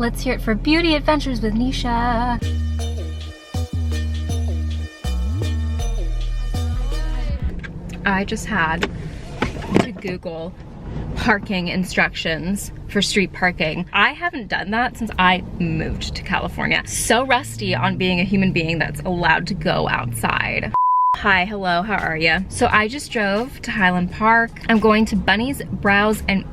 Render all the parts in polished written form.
Let's hear it for Beauty Adventures with Nisha. I just had to Google parking instructions for street parking. I haven't done that since I moved to California. So rusty on being a human being that's allowed to go outside. Hi, hello, how are you? So I just drove to Highland Park. I'm going to Bunny's Brows and,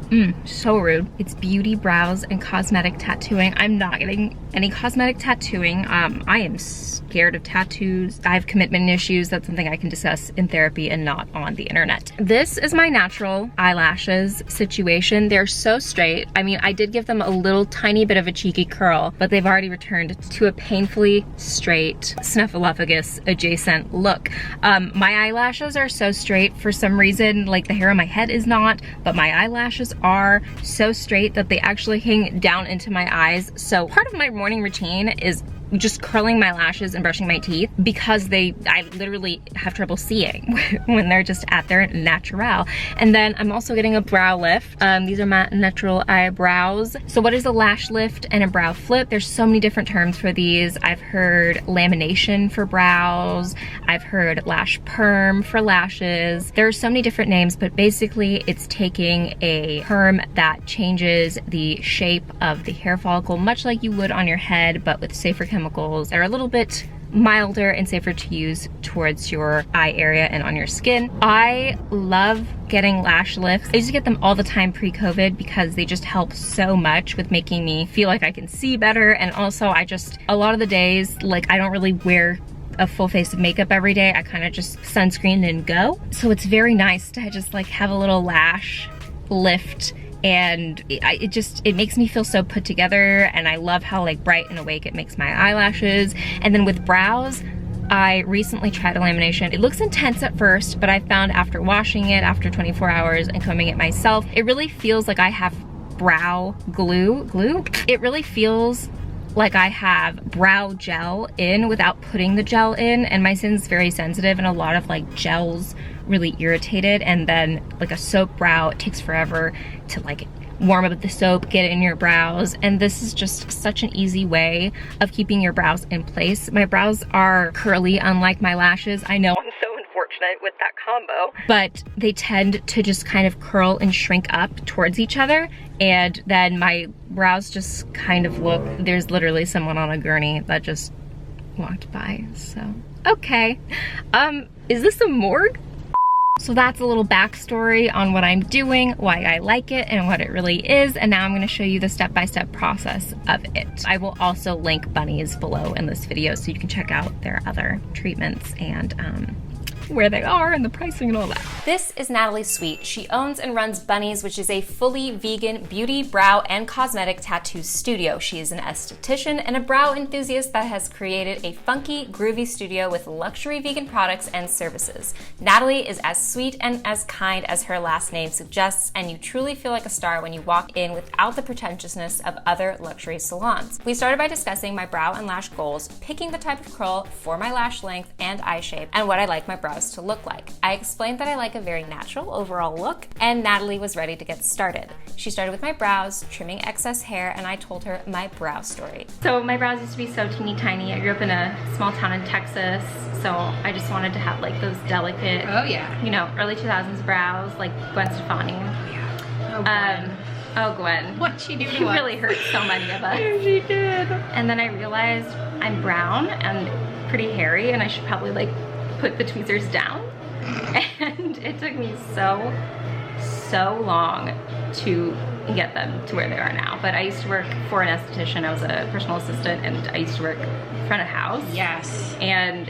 so rude. It's beauty, brows, and cosmetic tattooing. I'm not getting any cosmetic tattooing. I am scared of tattoos. I have commitment issues. That's something I can discuss in therapy and not on the internet. This is my natural eyelashes situation. They're so straight. I mean, I did give them a little tiny bit of a cheeky curl, but they've already returned to a painfully straight snuffleupagus adjacent look. My eyelashes are so straight for some reason, like the hair on my head is not, but my eyelashes are so straight that they actually hang down into my eyes. So part of my morning routine is just curling my lashes and brushing my teeth because I literally have trouble seeing when they're just at their natural. And then I'm also getting a brow lift. These are my natural eyebrows. So what is a lash lift and a brow flip? There's so many different terms for these. I've heard lamination for brows. I've heard lash perm for lashes. There are so many different names, but basically it's taking a perm that changes the shape of the hair follicle, much like you would on your head, but with safer chemicals that are a little bit milder and safer to use towards your eye area and on your skin. I love getting lash lifts. I used to get them all the time pre-COVID because they just help so much with making me feel like I can see better. And also a lot of the days, like I don't really wear a full face of makeup every day. I kind of just sunscreen and go. So it's very nice to just like have a little lash lift, and it makes me feel so put together, and I love how like bright and awake it makes my eyelashes. And then with brows, I recently tried a lamination. It looks intense at first, but I found after washing it after 24 hours and combing it myself, it really feels like I have brow glue. It really feels like I have brow gel in without putting the gel in, and my skin's very sensitive and a lot of like gels really irritated. And then like a soap brow, it takes forever to like warm up the soap, get it in your brows, and this is just such an easy way of keeping your brows in place. My brows are curly, unlike my lashes. I know I'm so unfortunate with that combo, but they tend to just kind of curl and shrink up towards each other, and then my brows just kind of look, there's literally someone on a gurney that just walked by. So okay, is this a morgue? So that's a little backstory on what I'm doing, why I like it, and what it really is. And now I'm gonna show you the step-by-step process of it. I will also link Bunny's below in this video so you can check out their other treatments and where they are and the pricing and all that. This is Natalie Sweet. She owns and runs Bunny's, which is a fully vegan beauty, brow, and cosmetic tattoo studio. She is an esthetician and a brow enthusiast that has created a funky, groovy studio with luxury vegan products and services. Natalie is as sweet and as kind as her last name suggests, and you truly feel like a star when you walk in without the pretentiousness of other luxury salons. We started by discussing my brow and lash goals, picking the type of curl for my lash length and eye shape, and what I like my brows to look like. I explained that I like a very natural overall look, and Natalie was ready to get started. She started with my brows, trimming excess hair, and I told her my brow story. So my brows used to be so teeny tiny. I grew up in a small town in Texas, so I just wanted to have like those delicate, you know, early 2000s brows like Gwen Stefani. Oh yeah. Oh Gwen. What'd she do to us? She really hurt so many of us. She did. And then I realized I'm brown and pretty hairy, and I should probably like put the tweezers down. And it took me so long to get them to where they are now. But I used to work for an esthetician. I was a personal assistant, and I used to work front of house. Yes. And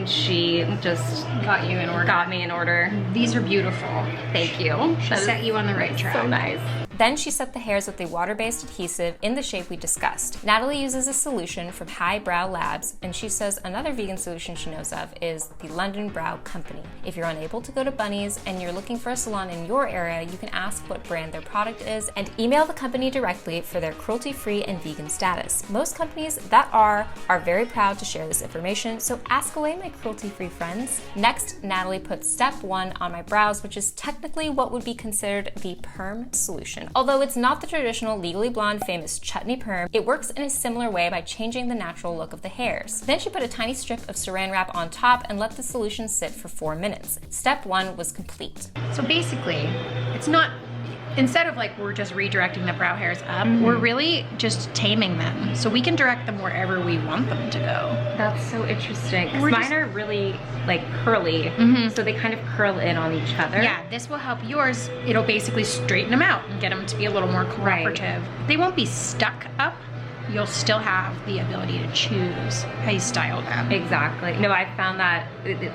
she just got you in order. Got me in order. These are beautiful. Thank you. She set you on the right track. So nice. Then she set the hairs with a water-based adhesive in the shape we discussed. Natalie uses a solution from Highbrow Labs, and she says another vegan solution she knows of is the London Brow Company. If you're unable to go to Bunny's and you're looking for a salon in your area, you can ask what brand their product is and email the company directly for their cruelty-free and vegan status. Most companies that are very proud to share this information, so ask away, my cruelty-free friends. Next, Natalie puts step 1 on my brows, which is technically what would be considered the perm solution. solution. Although it's not the traditional Legally Blonde famous chutney perm, it works in a similar way by changing the natural look of the hairs. Then she put a tiny strip of saran wrap on top and let the solution sit for 4 minutes. Step 1 was complete. So basically, it's not, instead of like we're just redirecting the brow hairs up, we're really just taming them. So we can direct them wherever we want them to go. That's so interesting. 'Cause mine are really like curly, so they kind of curl in on each other. Yeah, this will help yours. It'll basically straighten them out and get them to be a little more cooperative. They won't be stuck up. You'll still have the ability to choose how you style them. Exactly. No, I found that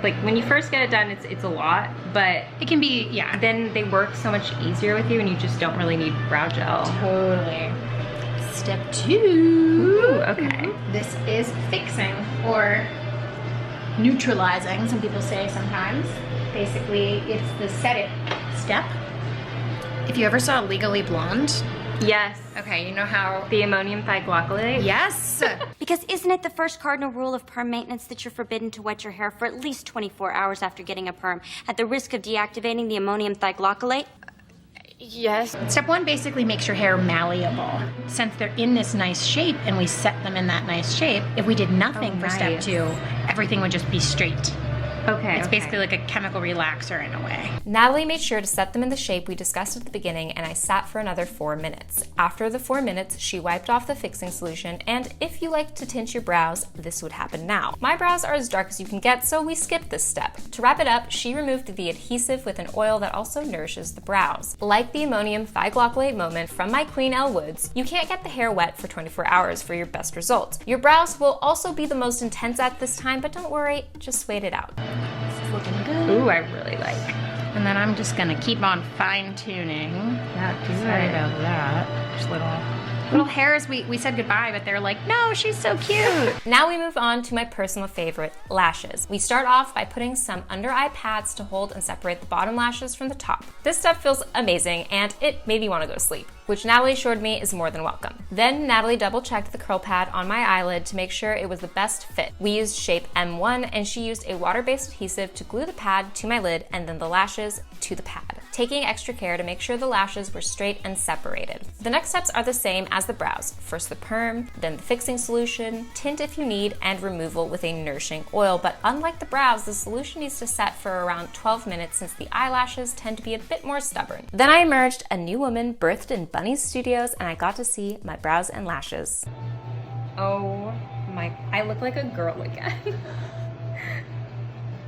like when you first get it done, it's a lot, but It can be, yeah. then they work so much easier with you, and you just don't really need brow gel. Totally. Step 2. Ooh, okay. This is fixing or neutralizing, some people say sometimes. Basically, it's the set it step. If you ever saw Legally Blonde, Yes. okay, you know how... The ammonium thioglycolate. Yes! Because isn't it the first cardinal rule of perm maintenance that you're forbidden to wet your hair for at least 24 hours after getting a perm, at the risk of deactivating the ammonium thioglycolate? Yes. Step 1 basically makes your hair malleable. Since they're in this nice shape and we set them in that nice shape, if we did nothing for step nice. 2, everything would just be straight. Okay. It's basically like a chemical relaxer in a way. Natalie made sure to set them in the shape we discussed at the beginning, and I sat for another 4 minutes. After the 4 minutes, she wiped off the fixing solution, and if you like to tint your brows, this would happen now. My brows are as dark as you can get, so we skipped this step. To wrap it up, she removed the adhesive with an oil that also nourishes the brows. Like the ammonium thioglycolate moment from my Queen Elle Woods, you can't get the hair wet for 24 hours for your best result. Your brows will also be the most intense at this time, but don't worry, just wait it out. This is looking good. Ooh, I really like. And then I'm just gonna keep on fine tuning. Yeah, do Sorry it. about that. Just little hairs. We said goodbye, but they're like, no, she's so cute. Now we move on to my personal favorite, lashes. We start off by putting some under eye pads to hold and separate the bottom lashes from the top. This step feels amazing, and it made me want to go to sleep, which Natalie assured me is more than welcome. Then Natalie double checked the curl pad on my eyelid to make sure it was the best fit. We used shape M1, and she used a water-based adhesive to glue the pad to my lid and then the lashes to the pad, taking extra care to make sure the lashes were straight and separated. The next steps are the same as the brows. First the perm, then the fixing solution, tint if you need, and removal with a nourishing oil. But unlike the brows, the solution needs to set for around 12 minutes since the eyelashes tend to be a bit more stubborn. Then I emerged a new woman birthed in Bunny's Studios, and I got to see my brows and lashes. Oh my, I look like a girl again.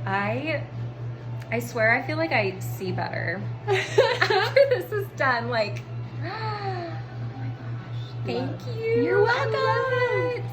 I swear I feel like I see better after this is done. Like, oh my gosh. Thank you. You're welcome.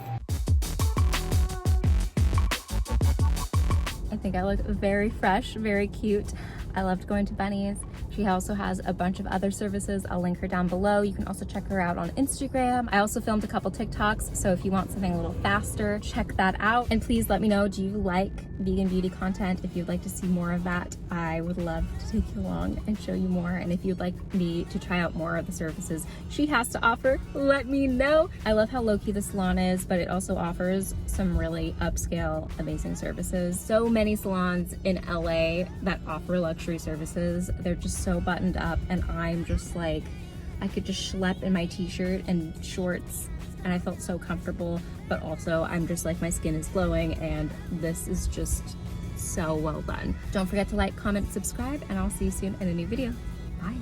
I think I look very fresh, very cute. I loved going to Bunny's. She also has a bunch of other services. I'll link her down below. You can also check her out on Instagram. I also filmed a couple TikToks, so if you want something a little faster, check that out. And please let me know, do you like vegan beauty content? If you'd like to see more of that, I would love to take you along and show you more. And if you'd like me to try out more of the services she has to offer, let me know. I love how low-key the salon is, but it also offers some really upscale, amazing services. So many salons in LA that offer luxury services. They're just so buttoned up, and I'm just like, I could just schlep in my t-shirt and shorts, and I felt so comfortable, but also I'm just like, my skin is glowing, and this is just so well done. Don't forget to like, comment, subscribe, and I'll see you soon in a new video. Bye.